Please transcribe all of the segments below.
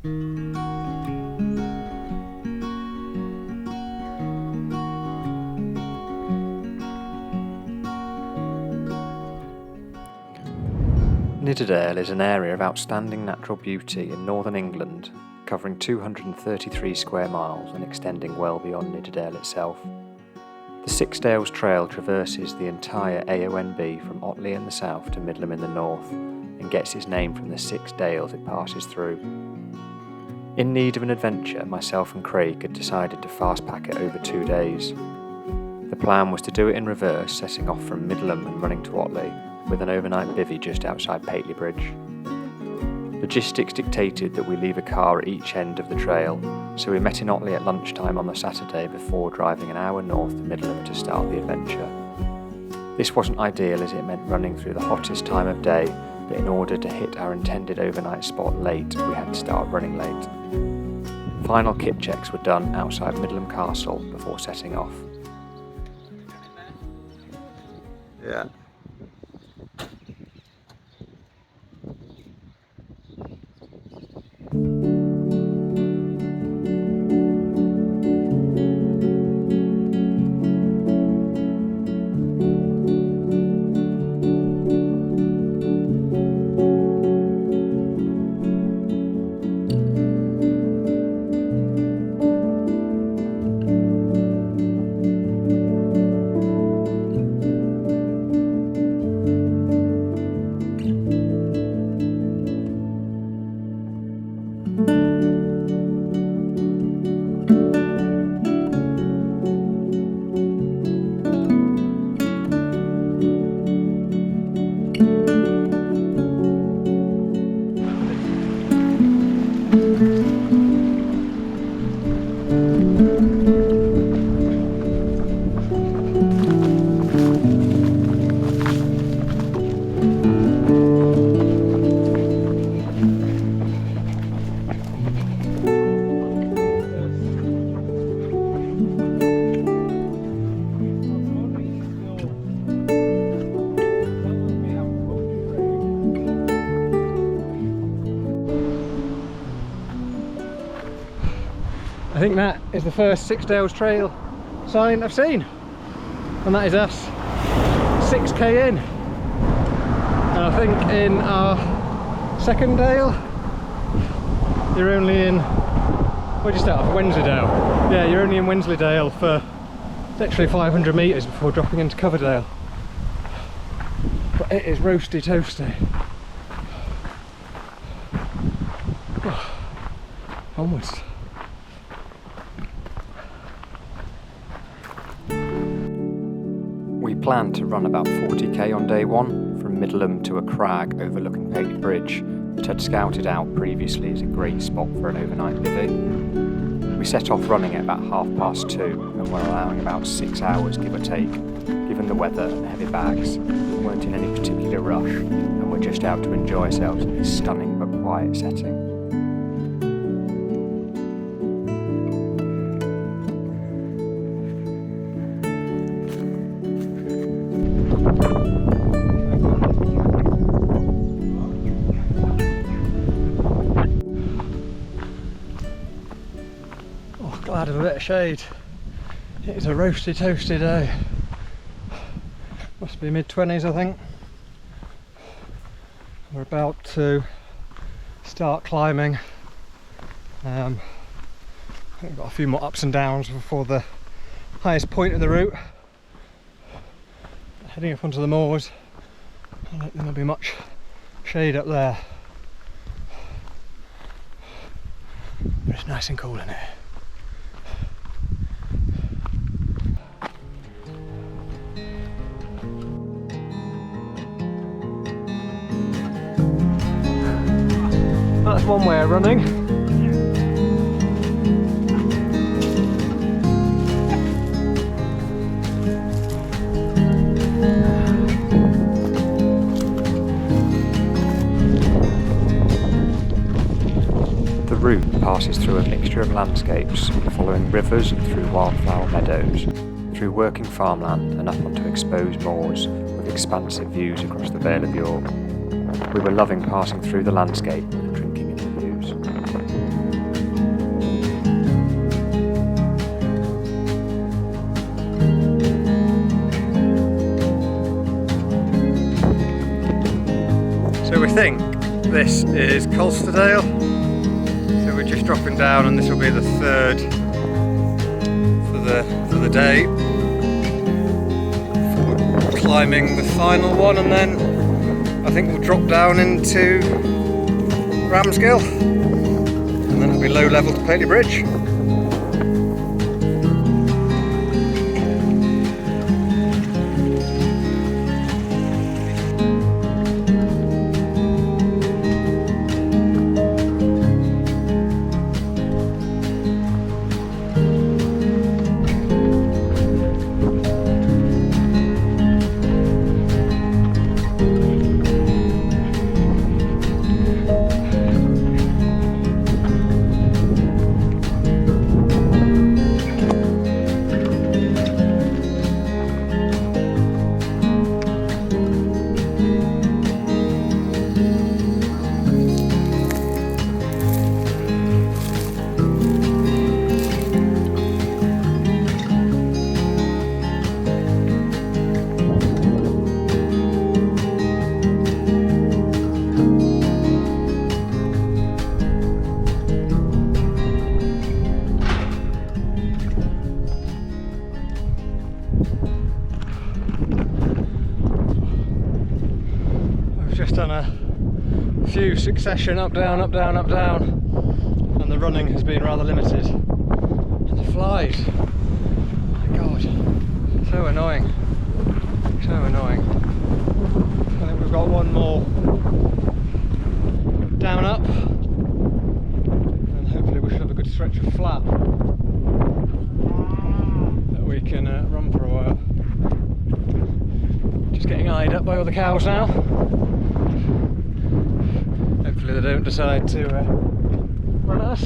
Nidderdale is an area of outstanding natural beauty in northern England, covering 233 square miles and extending well beyond Nidderdale itself. The Six Dales Trail traverses the entire AONB from Otley in the south to Middleham in the north, and gets its name from the 6 dales it passes through. In need of an adventure, myself and Craig had decided to fastpack it over 2 days. The plan was to do it in reverse, setting off from Middleham and running to Otley, with an overnight bivvy just outside Pateley Bridge. Logistics dictated that we leave a car at each end of the trail, so we met in Otley at lunchtime on the Saturday before driving an hour north to Middleham to start the adventure. This wasn't ideal as it meant running through the hottest time of day, but in order to hit our intended overnight spot late, we had to start running late. Final kit checks were done outside Middleham Castle before setting off. Yeah. I think that is the first Six Dales Trail sign I've seen, and that is us 6k in. And I think in our second dale you're only in, where'd you start off? Wensleydale. Yeah, you're only in Wensleydale for literally 500 metres before dropping into Coverdale. But it is roasty toasty. Onwards. We planned to run about 40k on day one, from Middleham to a crag overlooking Pateley Bridge that had scouted out previously as a great spot for an overnight bivvy. We set off running at about 2:30 and were allowing about 6 hours give or take. Given the weather and the heavy bags, we weren't in any particular rush and were just out to enjoy ourselves in this stunning but quiet setting. Glad of a bit of shade. It is a roasty toasty day. Must be mid-20s I think. We're about to start climbing. I think we've got a few more ups and downs before the highest point of the route. Heading up onto the moors. I don't think there'll be much shade up there. But it's nice and cool in here. That's one way of running. The route passes through a mixture of landscapes, following rivers and through wildflower meadows, through working farmland and up onto exposed moors with expansive views across the Vale of York. We were loving passing through the landscape and drinking in the views. we think this is Colsterdale. So we're just dropping down, and this will be the third for the day. We're climbing the final one, and then I think we'll drop down into Ramsgill, and then it'll be low level to Pateley Bridge. Just done a few succession up down, and the running has been rather limited. And the flies, oh my god, so annoying, so annoying. I think we've got one more down up, and hopefully we should have a good stretch of flat that we can run for a while. Just getting eyed up by all the cows now. Hopefully they don't decide to run at us.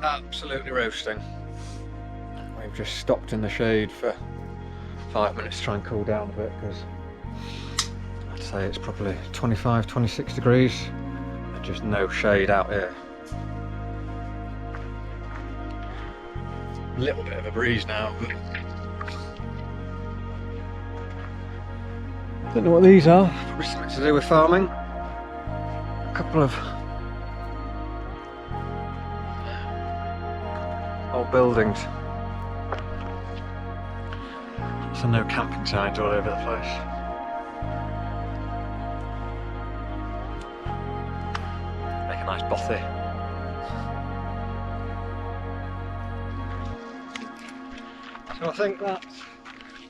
Absolutely roasting. We've just stopped in the shade for 5 minutes to try and cool down a bit, because I'd say it's probably 25-26 degrees and just no shade out here. A little bit of a breeze now, but I don't know what these are. Probably something to do with farming. A couple of old buildings. So no camping signs all over the place. Make a nice bothy. So I think that's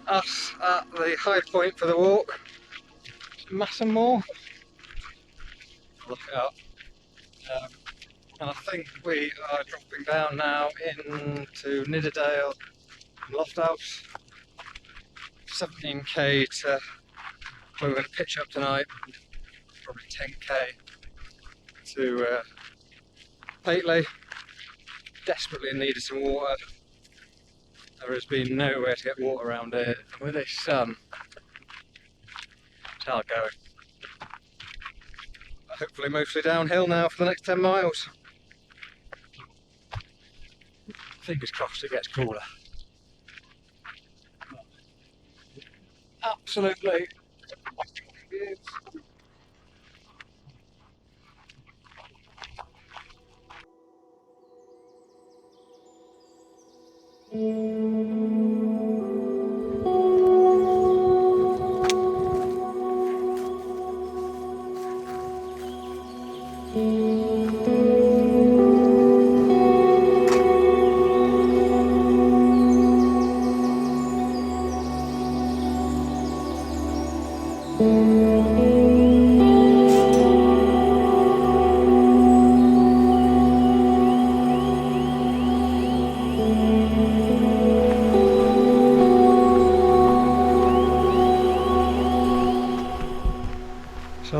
us at the high point for the walk. Massam Moor. Look it up. And I think we are dropping down now into Nidderdale and Lofthouse. 17k to where we're going to pitch up tonight, probably 10k to Pateley. Desperately in need of some water. There has been nowhere to get water around here, and with this sun, it's hard going. But hopefully mostly downhill now for the next 10 miles. Fingers crossed it gets cooler. Absolutely. So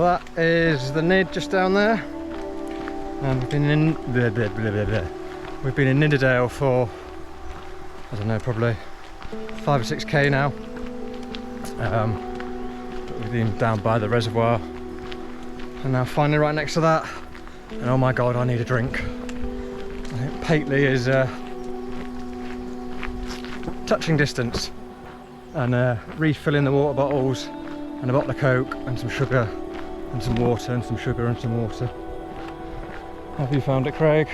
that is the Nid just down there, and we've been in we've been in Nidderdale for, I don't know, probably 5 or 6k now. We've been down by the reservoir, and now finally right next to that, and oh my god, I need a drink. I think Pateley is touching distance, and refilling the water bottles and a bottle of Coke and some sugar and some water and some sugar and some water. Have you found it, Craig?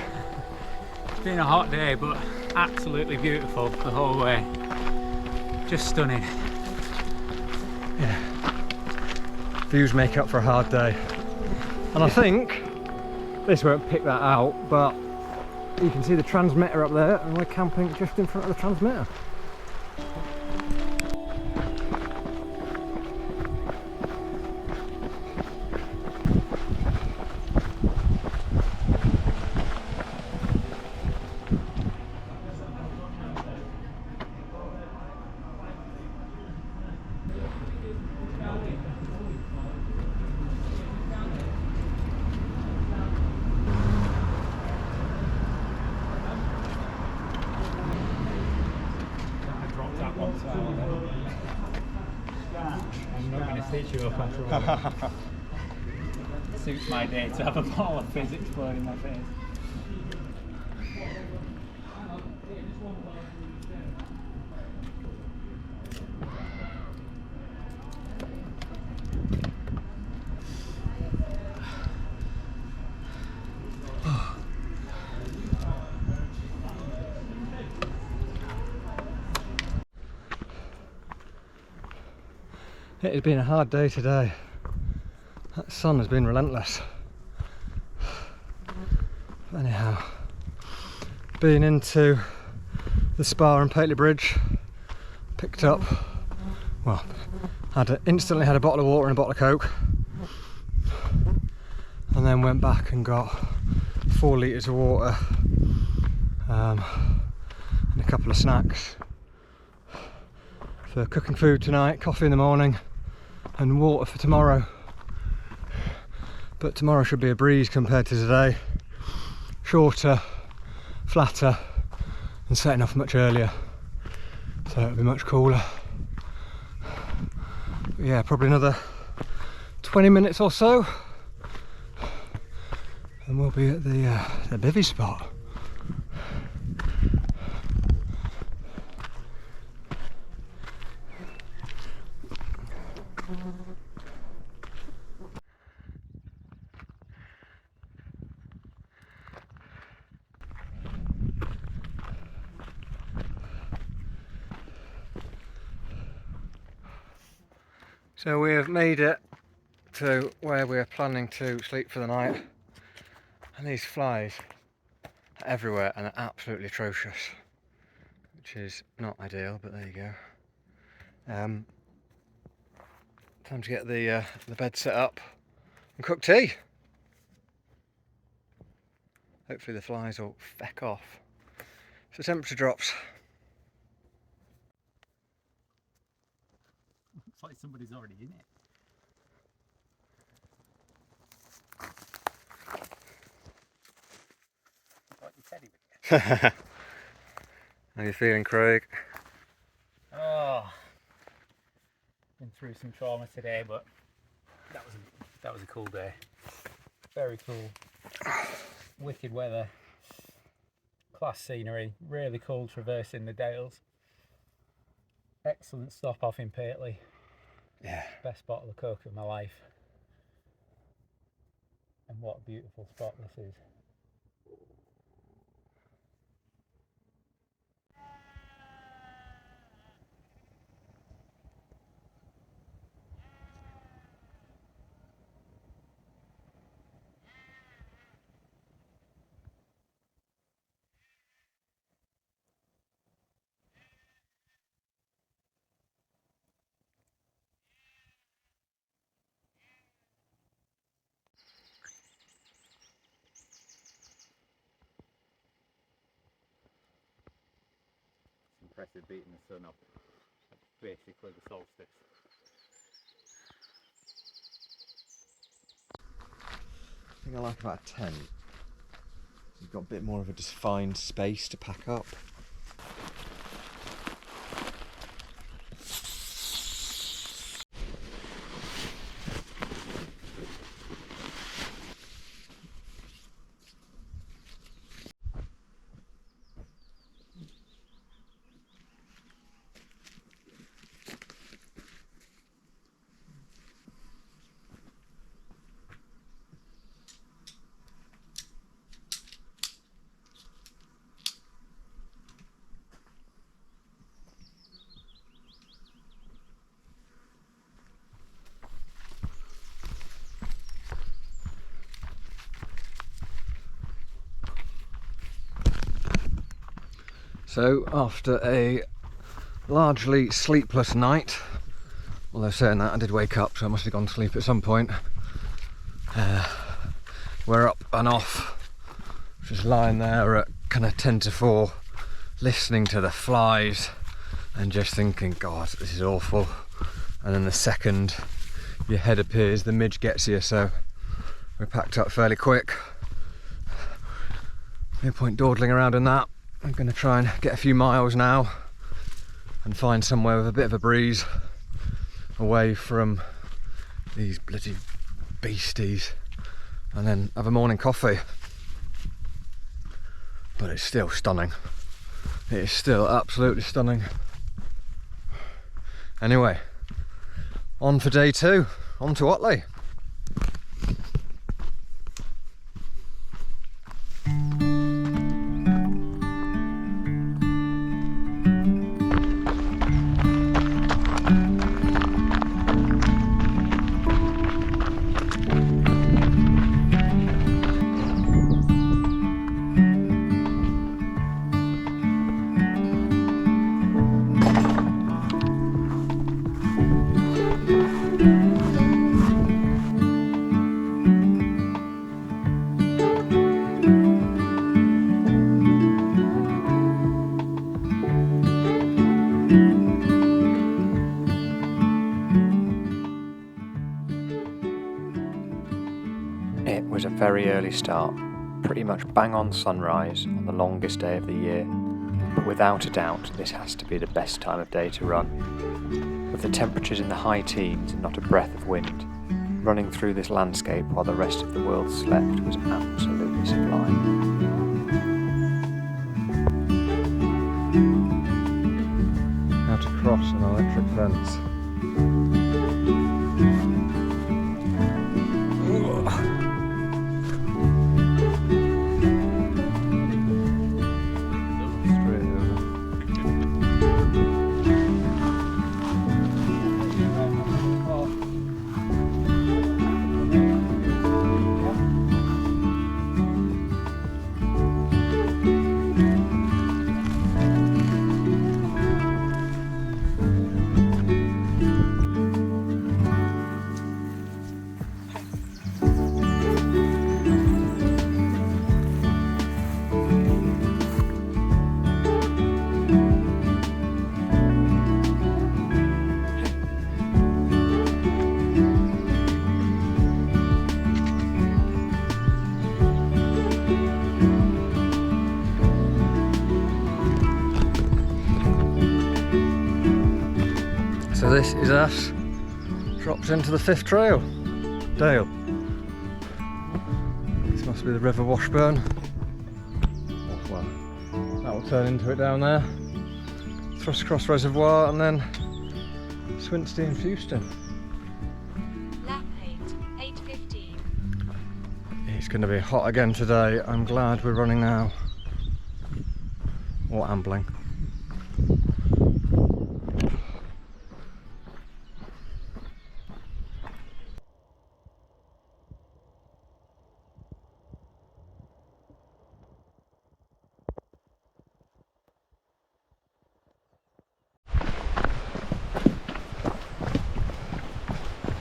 It's been a hot day, but absolutely beautiful the whole way. Just stunning. Yeah. Views make up for a hard day. And I think this won't pick that out, but you can see the transmitter up there, and we're camping just in front of the transmitter. I'm not going to stitch you up after all. Suits my day to have a ball of fizz explode in my face. It has been a hard day today. That sun has been relentless. But anyhow, been into the spa and Pateley Bridge, picked up, well, instantly had a bottle of water and a bottle of Coke, and then went back and got 4 litres of water and a couple of snacks for cooking food tonight, coffee in the morning, and water for tomorrow. But tomorrow should be a breeze compared to today. Shorter, flatter, and setting off much earlier, so it'll be much cooler. But yeah, probably another 20 minutes or so, and we'll be at the bivvy spot. So we have made it to where we are planning to sleep for the night, and these flies are everywhere and are absolutely atrocious, which is not ideal, but there you go. Time to get the bed set up and cook tea. Hopefully the flies will feck off. So temperature drops. Looks like somebody's already in it. Like your teddy bear. How are you feeling, Craig? Oh, been through some trauma today, but that was a cool day. Very cool. Wicked weather. Class scenery. Really cool traversing the Dales. Excellent stop off in Pateley. Yeah. Best bottle of Coke of my life. And what a beautiful spot this is. impressive beating the sun up. Basically the solstice. I think I like about 10. You've got a bit more of a defined space to pack up. So after a largely sleepless night, although saying that I did wake up, so I must have gone to sleep at some point, we're up and off, just lying there at kind of 10 to 4, listening to the flies and just thinking, God, this is awful. And then the second your head appears, the midge gets you, so we packed up fairly quick. No point dawdling around in that. I'm going to try and get a few miles now and find somewhere with a bit of a breeze away from these bloody beasties, and then have a morning coffee. But it's still stunning. It is still absolutely stunning. Anyway, on for day 2, on to Otley. It was a very early start, pretty much bang on sunrise on the longest day of the year, but without a doubt this has to be the best time of day to run. With the temperatures in the high teens and not a breath of wind, running through this landscape while the rest of the world slept was absolutely sublime. How to cross an electric fence. So this is us dropped into the 5th trail. Dale. This must be the River Washburn. Oh, well, that will turn into it down there. Thrushcross Reservoir and then Swinsty and Fewston. Lap 8, 8:15. It's going to be hot again today. I'm glad we're running now. Or ambling.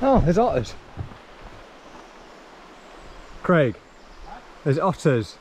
Oh, there's otters. Craig, there's otters.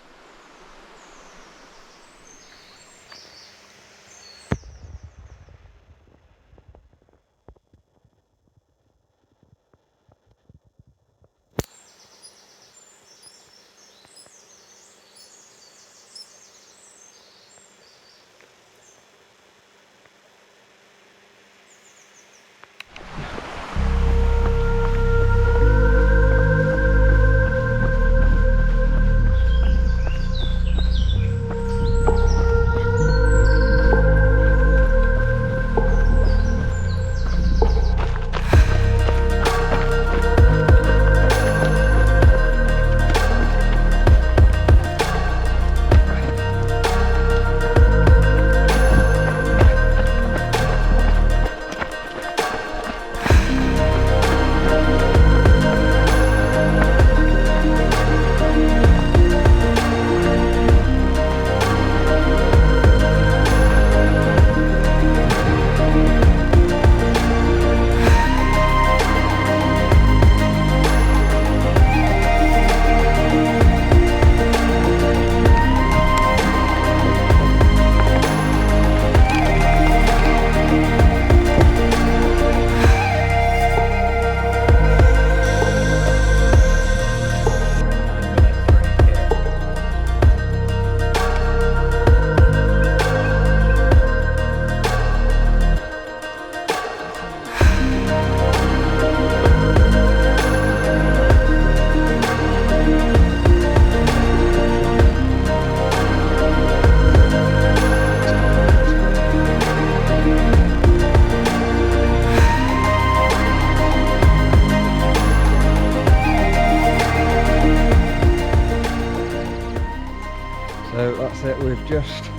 That's it, we've just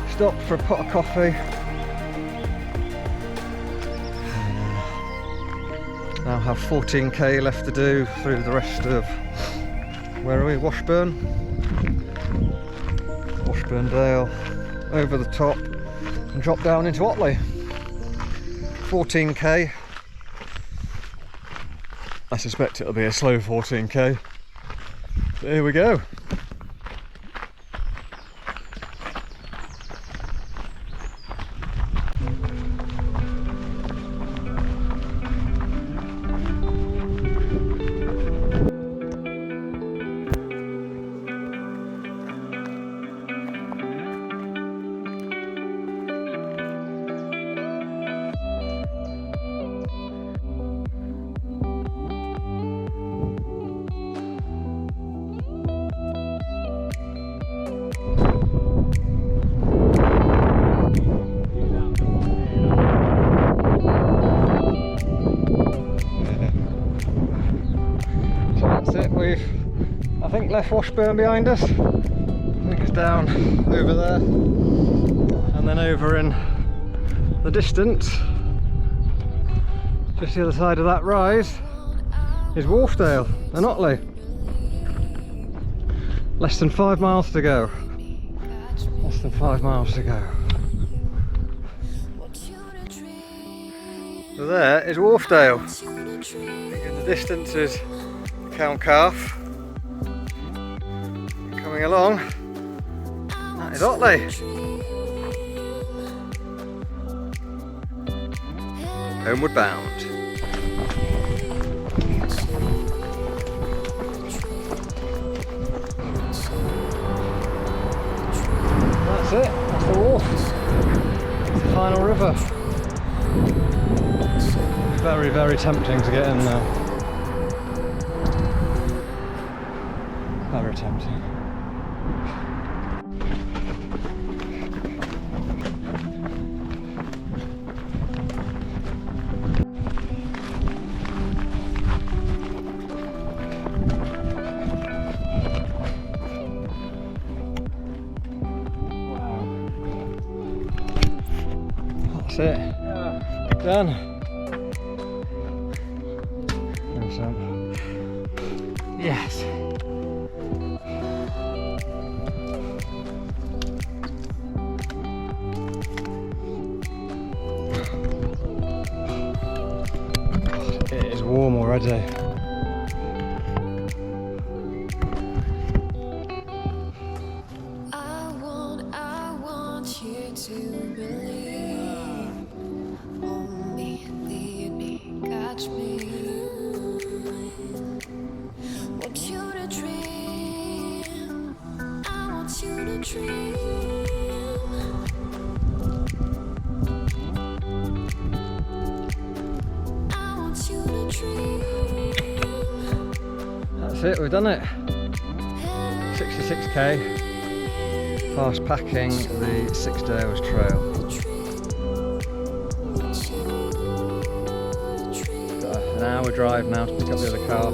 stopped for a pot of coffee. Now have 14k left to do through the rest of, where are we, Washburn Dale, over the top and drop down into Otley. 14k. I suspect it'll be a slow 14k. So here we go. We've, I think, left Washburn behind us. I think it's down over there, and then over in the distance, just the other side of that rise, is Wharfdale and Otley. Less than 5 miles to go. Less than 5 miles to go. So there is Wharfdale. In the distance is Cow Calf. Coming along, that is Otley. Homeward bound. That's it, that's the wharf. It's the final river. Very, very tempting to get in now. Very tempting. That's it. Done. Yes. It is warm already. I want you to believe. Hold me, lead me, catch me. Want you to dream. I want you to dream. That's it, we've done it. 66k. Fastpacking the 6 Dales Trail. Got an hour drive now to pick up the other car.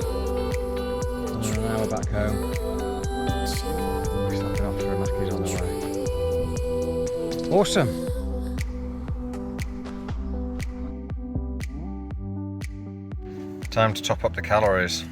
And then an hour back home. We're stopping off for a Mackey's on the way. Awesome. Time to top up the calories.